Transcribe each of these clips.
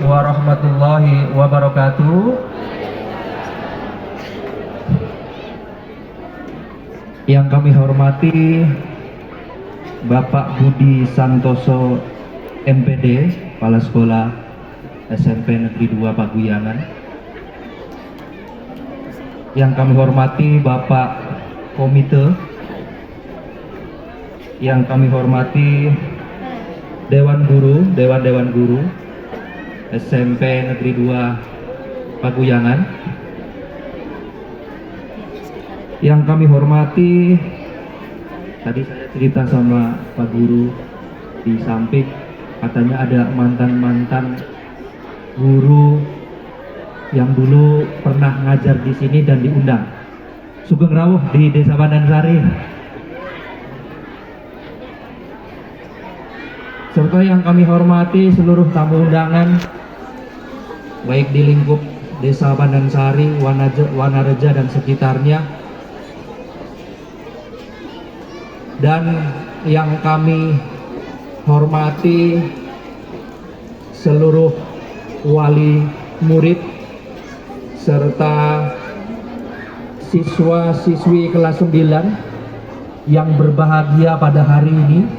warahmatullahi wabarakatuh. Yang kami hormati Bapak Budi Santoso MPD, Kepala Sekolah SMP Negeri 2 Paguyangan. Yang kami hormati Bapak Komite. Yang kami hormati Dewan Guru SMP Negeri 2 Paguyangan. Yang kami hormati, tadi saya cerita sama Pak Guru di samping, katanya ada mantan-mantan guru yang dulu pernah ngajar di sini dan diundang. Sugeng rawuh di Desa Pandansari. Serta yang kami hormati seluruh tamu undangan, baik di lingkup Desa Pandansari, Wanareja dan sekitarnya. Dan yang kami hormati seluruh wali murid serta siswa-siswi kelas 9 yang berbahagia pada hari ini,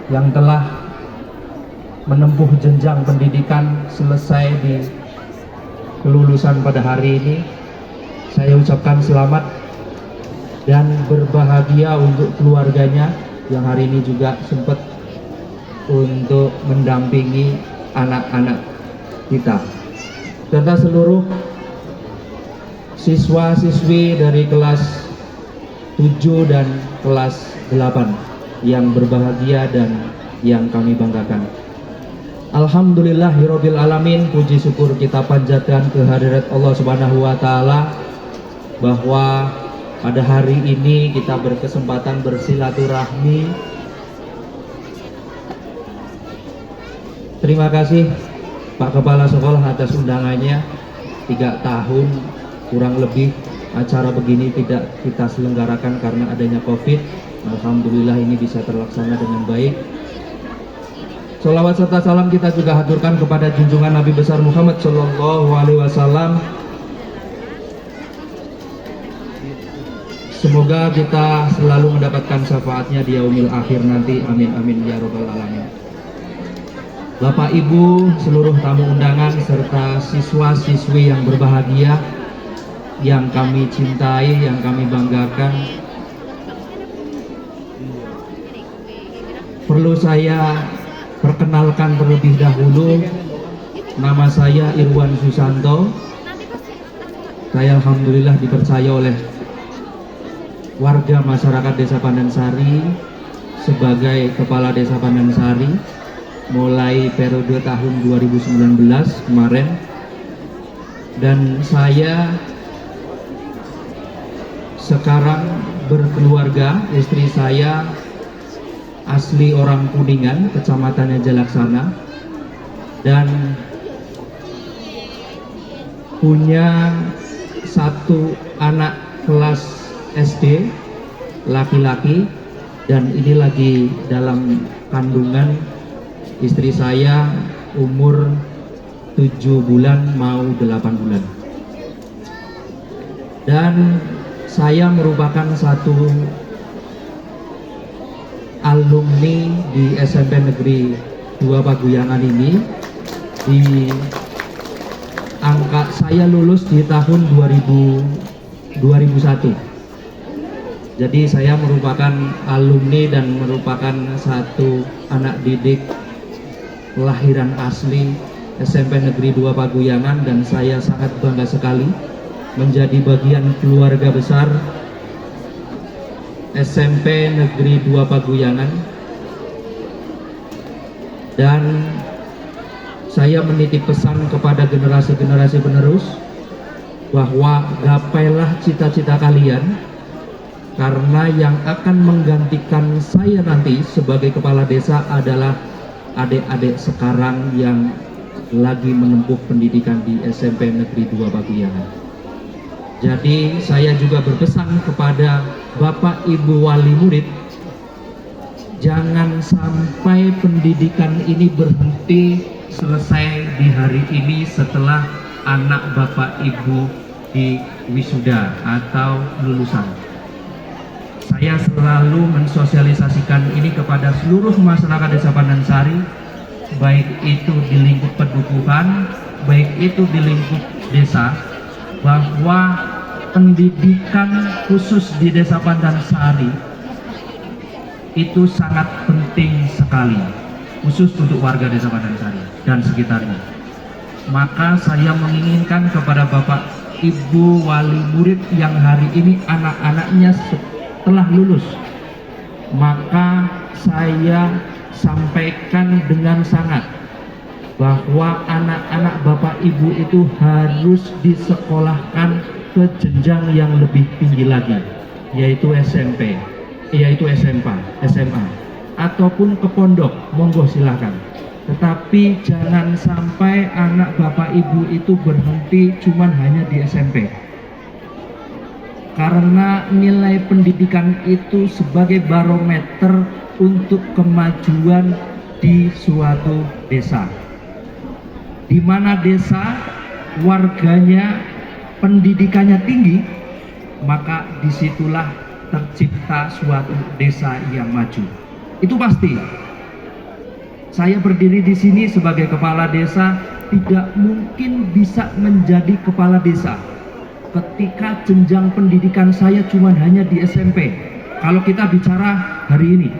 yang telah menempuh jenjang pendidikan selesai di kelulusan pada hari ini. Saya ucapkan selamat dan berbahagia untuk keluarganya yang hari ini juga sempat untuk mendampingi anak-anak kita, serta seluruh siswa-siswi dari kelas 7 dan kelas 8 yang berbahagia dan yang kami banggakan. Alhamdulillahirabbil alamin, puji syukur kita panjatkan kehadirat Allah Subhanahu wa taala bahwa pada hari ini kita berkesempatan bersilaturahmi. Terima kasih Pak Kepala Sekolah atas undangannya. 3 tahun kurang lebih acara begini tidak kita selenggarakan karena adanya COVID. Alhamdulillah ini bisa terlaksana dengan baik. Sholawat serta salam kita juga haturkan kepada junjungan Nabi besar Muhammad Sallallahu Alaihi Wasallam. Semoga kita selalu mendapatkan syafaatnya di yaumil akhir nanti. Amin amin ya robbal alamin. Bapak Ibu, seluruh tamu undangan serta siswa-siswi yang berbahagia, yang kami cintai, yang kami banggakan, perlu saya perkenalkan terlebih dahulu. Nama saya Irwan Susanto. Saya alhamdulillah dipercaya oleh warga masyarakat Desa Pandansari sebagai Kepala Desa Pandansari mulai periode tahun 2019 kemarin, dan saya sekarang berkeluarga. Istri saya asli orang Kuningan, kecamatannya Jalaksana, dan punya 1 anak kelas SD laki-laki, dan ini lagi dalam kandungan. Istri saya umur 7 bulan mau 8 bulan, dan saya merupakan satu alumni di SMP Negeri 2 Paguyangan ini. Di angka saya lulus di tahun 2001. Jadi saya merupakan alumni dan merupakan satu anak didik kelahiran asli SMP Negeri 2 Paguyangan, dan saya sangat bangga sekali menjadi bagian keluarga besar SMP Negeri 2 Paguyangan. Dan saya menitip pesan kepada generasi-generasi penerus bahwa gapailah cita-cita kalian, karena yang akan menggantikan saya nanti sebagai kepala desa adalah adik-adik sekarang yang lagi menempuh pendidikan di SMP Negeri 2 Paguyangan. Jadi saya juga berpesan kepada Bapak Ibu wali murid, jangan sampai pendidikan ini berhenti selesai di hari ini setelah anak Bapak Ibu di wisuda atau lulusan. Saya selalu mensosialisasikan ini kepada seluruh masyarakat Desa Pandansari, baik itu di lingkup pedukuhan, baik itu di lingkup desa, bahwa pendidikan khusus di Desa Pandansari itu sangat penting sekali, khusus untuk warga Desa Pandansari dan sekitarnya. Maka saya menginginkan kepada Bapak Ibu wali murid yang hari ini anak-anaknya setelah lulus, maka saya sampaikan dengan sangat bahwa anak-anak Bapak Ibu itu harus disekolahkan ke jenjang yang lebih tinggi lagi, yaitu SMP, yaitu SMA, ataupun ke pondok, monggo silakan. Tetapi jangan sampai anak Bapak Ibu itu berhenti cuman hanya di SMP. Karena nilai pendidikan itu sebagai barometer untuk kemajuan di suatu desa. Di mana desa warganya pendidikannya tinggi, maka disitulah tercipta suatu desa yang maju. Itu pasti. Saya berdiri di sini sebagai kepala desa, tidak mungkin bisa menjadi kepala desa ketika jenjang pendidikan saya cuma hanya di SMP. Kalau kita bicara hari ini,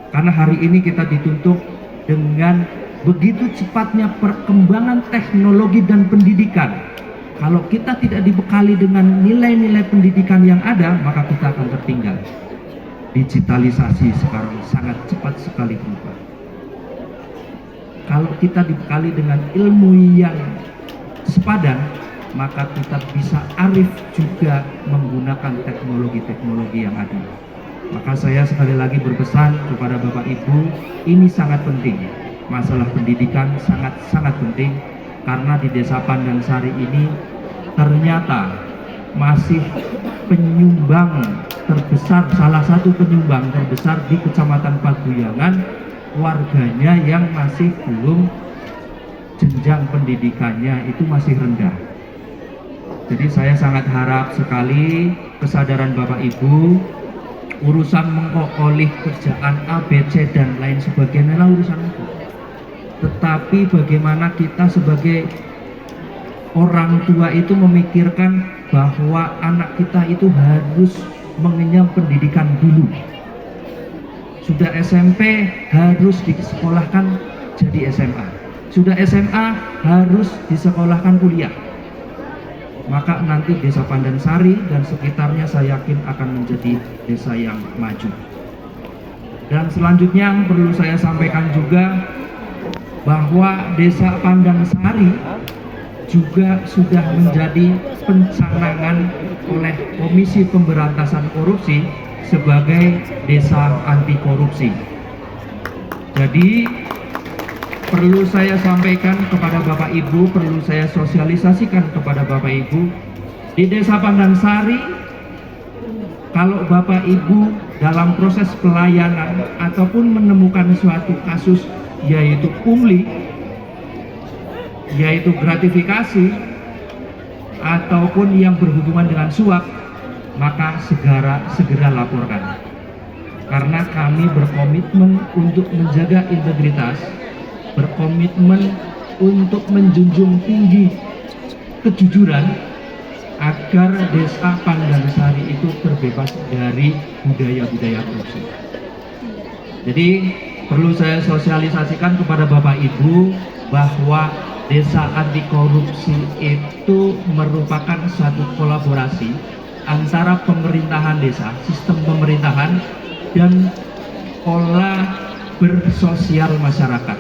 karena hari ini kita dituntut dengan begitu cepatnya perkembangan teknologi dan pendidikan. Kalau kita tidak dibekali dengan nilai-nilai pendidikan yang ada, maka kita akan tertinggal. Digitalisasi sekarang sangat cepat sekali berubah. Kalau kita dibekali dengan ilmu yang sepadan, maka kita bisa arif juga menggunakan teknologi-teknologi yang ada. Maka saya sekali lagi berpesan kepada Bapak Ibu, ini sangat penting. Masalah pendidikan sangat-sangat penting, karena di Desa Pandansari ini ternyata masih penyumbang terbesar, salah satu penyumbang terbesar di Kecamatan Paguyangan, warganya yang masih belum jenjang pendidikannya itu masih rendah. Jadi saya sangat harap sekali kesadaran Bapak Ibu, urusan mengkokolih kerjaan A, B, C dan lain sebagainya adalah urusan itu. Tetapi bagaimana kita sebagai orang tua itu memikirkan bahwa anak kita itu harus mengenyam pendidikan dulu. Sudah SMP harus disekolahkan jadi SMA. Sudah SMA harus disekolahkan kuliah. Maka nanti Desa Pandansari dan sekitarnya saya yakin akan menjadi desa yang maju. Dan selanjutnya yang perlu saya sampaikan juga bahwa Desa Pandansari juga sudah menjadi pencanangan oleh Komisi Pemberantasan Korupsi sebagai desa anti korupsi. Jadi perlu saya sampaikan kepada Bapak Ibu, perlu saya sosialisasikan kepada Bapak Ibu, di Desa Pandansari kalau Bapak Ibu dalam proses pelayanan ataupun menemukan suatu kasus yaitu pungli, yaitu gratifikasi ataupun yang berhubungan dengan suap, maka segera laporkan. Karena kami berkomitmen untuk menjaga integritas, berkomitmen untuk menjunjung tinggi kejujuran agar Desa Pandansari itu terbebas dari budaya-budaya korupsi. Jadi perlu saya sosialisasikan kepada Bapak Ibu bahwa Desa Anti Korupsi itu merupakan suatu kolaborasi antara pemerintahan desa, sistem pemerintahan, dan pola bersosial masyarakat,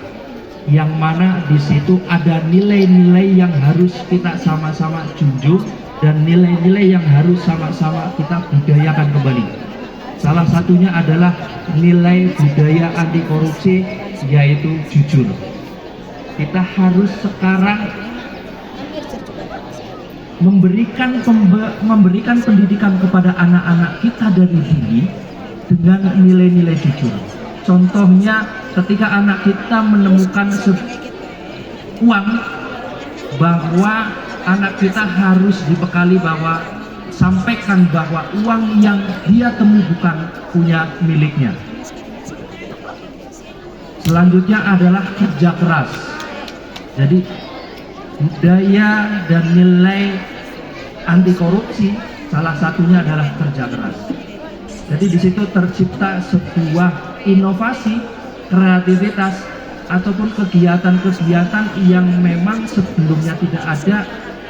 yang mana di situ ada nilai-nilai yang harus kita sama-sama junjung dan nilai-nilai yang harus sama-sama kita budayakan kembali. Salah satunya adalah nilai budaya anti korupsi, yaitu jujur. Kita harus sekarang memberikan pendidikan kepada anak-anak kita dari dini dengan nilai-nilai jujur. Contohnya ketika anak kita menemukan uang, bahwa anak kita harus dibekali bahwa sampaikan bahwa uang yang dia temui bukan punya miliknya. Selanjutnya adalah kerja keras. Jadi budaya dan nilai anti korupsi salah satunya adalah kerja keras. Jadi di situ tercipta sebuah inovasi, kreativitas ataupun kegiatan-kegiatan yang memang sebelumnya tidak ada,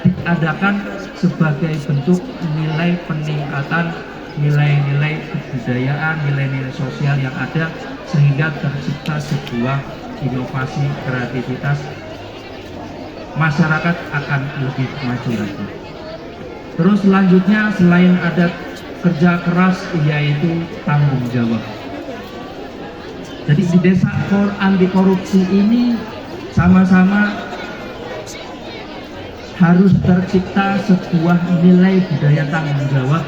diadakan sebagai bentuk nilai peningkatan nilai-nilai kebudayaan, nilai-nilai sosial yang ada, sehingga tercipta sebuah inovasi kreativitas, masyarakat akan lebih maju lagi. Terus selanjutnya selain ada kerja keras, yaitu tanggung jawab. Jadi di desa anti korupsi ini sama-sama harus tercipta sebuah nilai budaya tanggung jawab.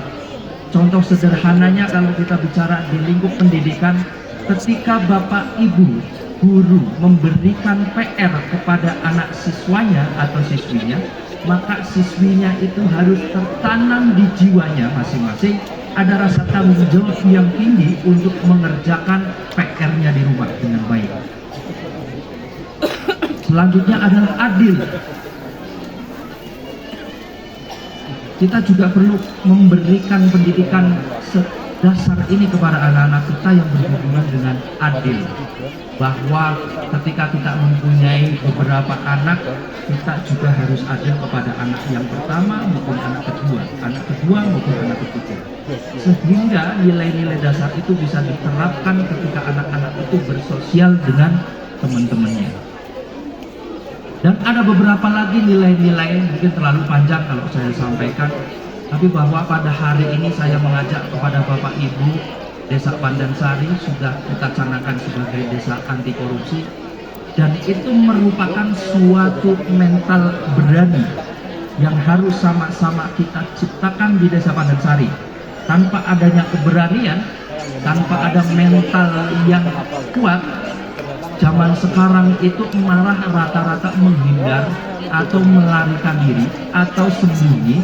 Contoh sederhananya kalau kita bicara di lingkup pendidikan, ketika Bapak Ibu guru memberikan PR kepada anak siswanya atau siswinya, maka siswinya itu harus tertanam di jiwanya masing-masing ada rasa tanggung jawab yang tinggi untuk mengerjakan PR-nya di rumah dengan baik. Selanjutnya adalah adil. Kita juga perlu memberikan pendidikan dasar ini kepada anak-anak kita yang berhubungan dengan adil, bahwa ketika kita mempunyai beberapa anak, kita juga harus adil kepada anak yang pertama maupun anak kedua maupun anak ketiga, sehingga nilai-nilai dasar itu bisa diterapkan ketika anak-anak itu bersosial dengan teman-temannya. Dan ada beberapa lagi nilai-nilai, mungkin terlalu panjang kalau saya sampaikan, tapi bahwa pada hari ini saya mengajak kepada Bapak Ibu, Desa Pandansari sudah kita canangkan sebagai desa anti korupsi, dan itu merupakan suatu mental berani yang harus sama-sama kita ciptakan di Desa Pandansari. Tanpa adanya keberanian, tanpa ada mental yang kuat, zaman sekarang itu malah rata-rata menghindar atau melarikan diri atau sembunyi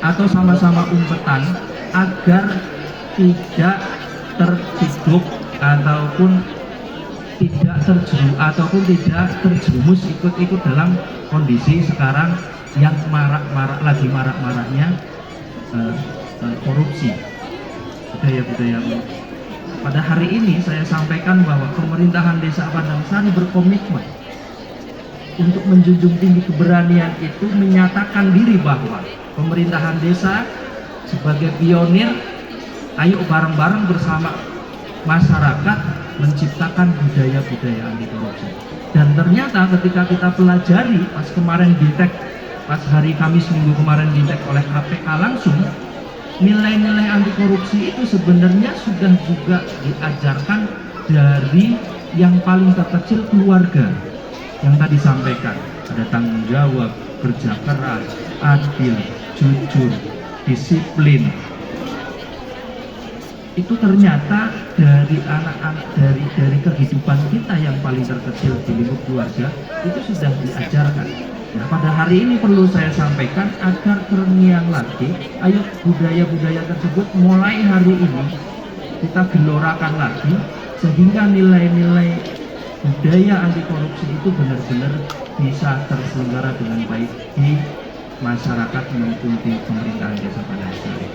atau sama-sama umpetan agar tidak terciduk ataupun tidak terjerumus ikut-ikut dalam kondisi sekarang yang marak-maraknya korupsi, budaya-budaya. Pada hari ini saya sampaikan bahwa pemerintahan Desa Pandansari berkomitmen untuk menjunjung tinggi keberanian itu, menyatakan diri bahwa pemerintahan desa sebagai pionir, ayo bareng-bareng bersama masyarakat menciptakan budaya-budaya anti korupsi. Dan ternyata ketika kita pelajari pas kemarin pas hari Kamis minggu kemarin oleh KPK langsung, nilai-nilai anti korupsi itu sebenarnya sudah juga diajarkan dari yang paling terkecil, keluarga. Yang tadi sampaikan, ada tanggung jawab, kerja keras, adil, jujur, disiplin. Itu ternyata dari anak-anak, dari kehidupan kita yang paling terkecil di lingkup keluarga, itu sudah diajarkan. Nah, pada hari ini perlu saya sampaikan agar terngiang lagi, ayo budaya-budaya tersebut mulai hari ini kita gelorakan lagi, sehingga nilai-nilai budaya anti korupsi itu benar-benar bisa terselenggara dengan baik di masyarakat maupun di pemerintahan Desa Pandansari.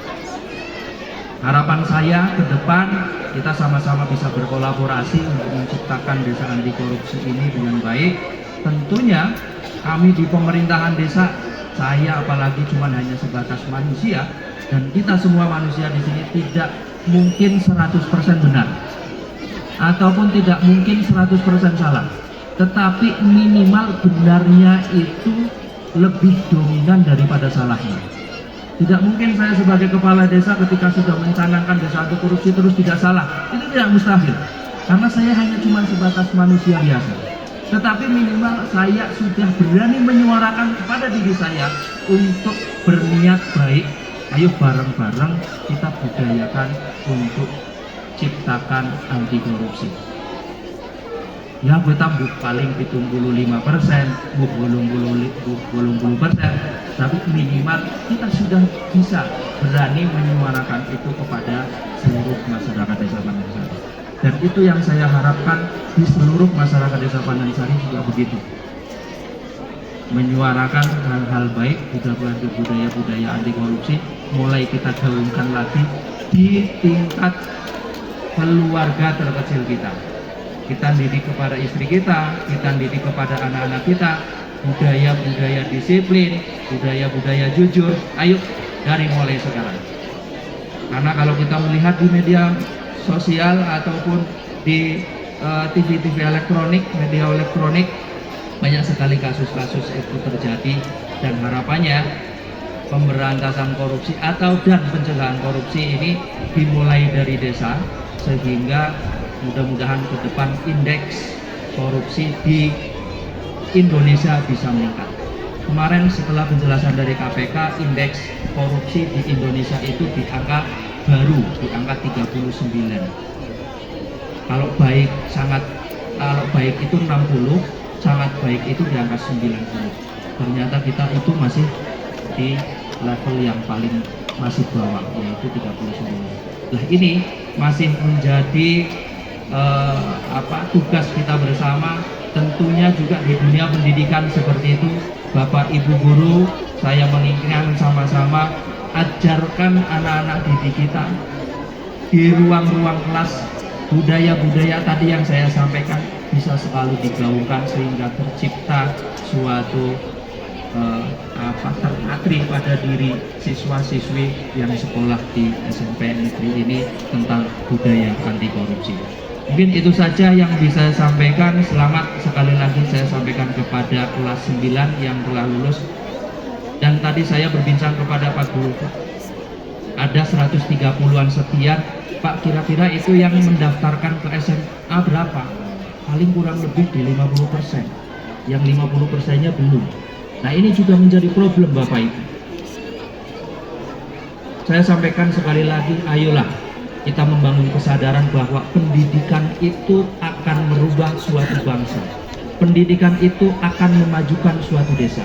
Harapan saya ke depan kita sama-sama bisa berkolaborasi untuk menciptakan desa anti korupsi ini dengan baik. Tentunya kami di pemerintahan desa, saya apalagi cuma hanya sebatas manusia, dan kita semua manusia di sini tidak mungkin 100% benar ataupun tidak mungkin 100% salah, tetapi minimal benarnya itu lebih dominan daripada salahnya. Tidak mungkin saya sebagai kepala desa ketika sudah mencanangkan desa anti korupsi terus tidak salah, itu tidak mustahil, karena saya hanya cuma sebatas manusia biasa. Tetapi minimal saya sudah berani menyuarakan kepada diri saya untuk berniat baik. Ayo bareng-bareng kita budayakan untuk ciptakan anti korupsi. ya kita paling 75%, 80%, tapi minimal kita sudah bisa berani menyuarakan itu kepada seluruh masyarakat Desa Pandansari. Dan itu yang saya harapkan di seluruh masyarakat Desa Pandansari juga begitu, menyuarakan hal-hal baik, budaya-budaya anti korupsi, mulai kita gaungkan lagi di tingkat keluarga terkecil kita. Kita didik kepada istri kita didik kepada anak-anak kita, budaya-budaya disiplin, budaya-budaya jujur. Ayo dari mulai sekarang. Karena kalau kita melihat di media sosial ataupun di TV-TV elektronik, media elektronik, banyak sekali kasus-kasus itu terjadi, dan harapannya pemberantasan korupsi atau dan pencegahan korupsi ini dimulai dari desa, sehingga mudah-mudahan ke depan indeks korupsi di Indonesia bisa meningkat. Kemarin setelah penjelasan dari KPK, indeks korupsi di Indonesia itu di angka baru, di angka 39. Kalau baik itu 60, sangat baik itu di angka 90. Ternyata kita itu masih di level yang paling masih bawah, yaitu 39. Nah, ini masih menjadi tugas kita bersama, tentunya juga di dunia pendidikan seperti itu. Bapak Ibu guru, saya menginginkan sama-sama ajarkan anak-anak didik kita di ruang-ruang kelas, budaya-budaya tadi yang saya sampaikan bisa selalu digaungkan sehingga tercipta suatu terpatri pada diri siswa-siswi yang sekolah di SMP negeri ini tentang budaya anti korupsi. Mungkin itu saja yang bisa saya sampaikan. Selamat sekali lagi saya sampaikan kepada kelas 9 yang telah lulus. Dan tadi saya berbincang kepada Pak Guru, ada 130-an sekian. Pak, kira-kira itu yang mendaftarkan ke SMA berapa? Paling kurang lebih di 50%. Yang 50%-nya belum. Nah, ini juga menjadi problem Bapak Ibu. Saya sampaikan sekali lagi, ayolah kita membangun kesadaran bahwa pendidikan itu akan merubah suatu bangsa. Pendidikan itu akan memajukan suatu desa.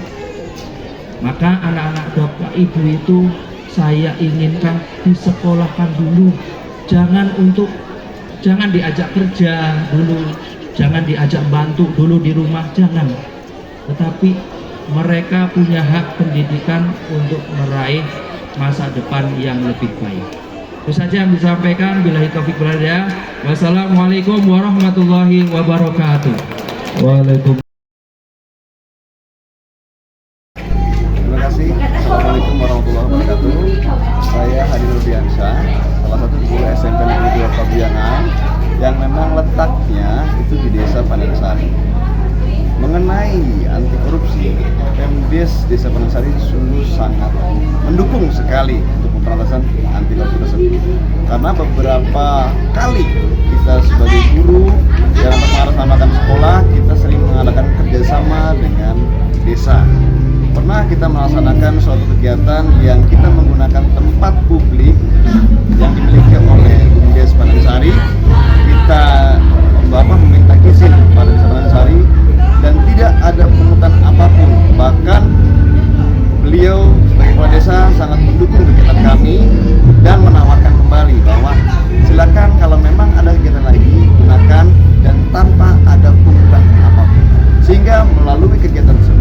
Maka anak-anak Bapak Ibu itu saya inginkan disekolahkan dulu. Jangan diajak kerja dulu, jangan diajak bantu dulu di rumah, jangan. Tetapi mereka punya hak pendidikan untuk meraih masa depan yang lebih baik. Itu saja yang disampaikan. Billahi taufiq wal hidayah. Wassalamualaikum warahmatullahi wabarakatuh. Waalaikumsalam. Terima kasih. Assalamualaikum warahmatullahi wabarakatuh. Saya Hadi Rubiansyah, salah satu guru SMP Negeri 2 Pabiangan yang memang letaknya itu di Desa Pandansari. Mengenai anti korupsi, Pemdes Desa Pandansari sungguh sangat mendukung sekali untuk pemberantasan anti korupsi tersebut. Karena beberapa kali kita sebagai guru yang mengatasnamakan sekolah, kita sering mengadakan kerjasama dengan desa. Pernah kita melaksanakan suatu kegiatan yang kita menggunakan tempat publik yang dimiliki oleh Bumdes Pandansari. Kita meminta izin pada Desa Pandansari dan tidak ada pungutan apapun. Bahkan beliau sebagai kepala desa sangat mendukung kegiatan kami dan menawarkan kembali bahwa silakan kalau memang ada kegiatan lagi gunakan dan tanpa ada pungutan apapun. Sehingga melalui kegiatan tersebut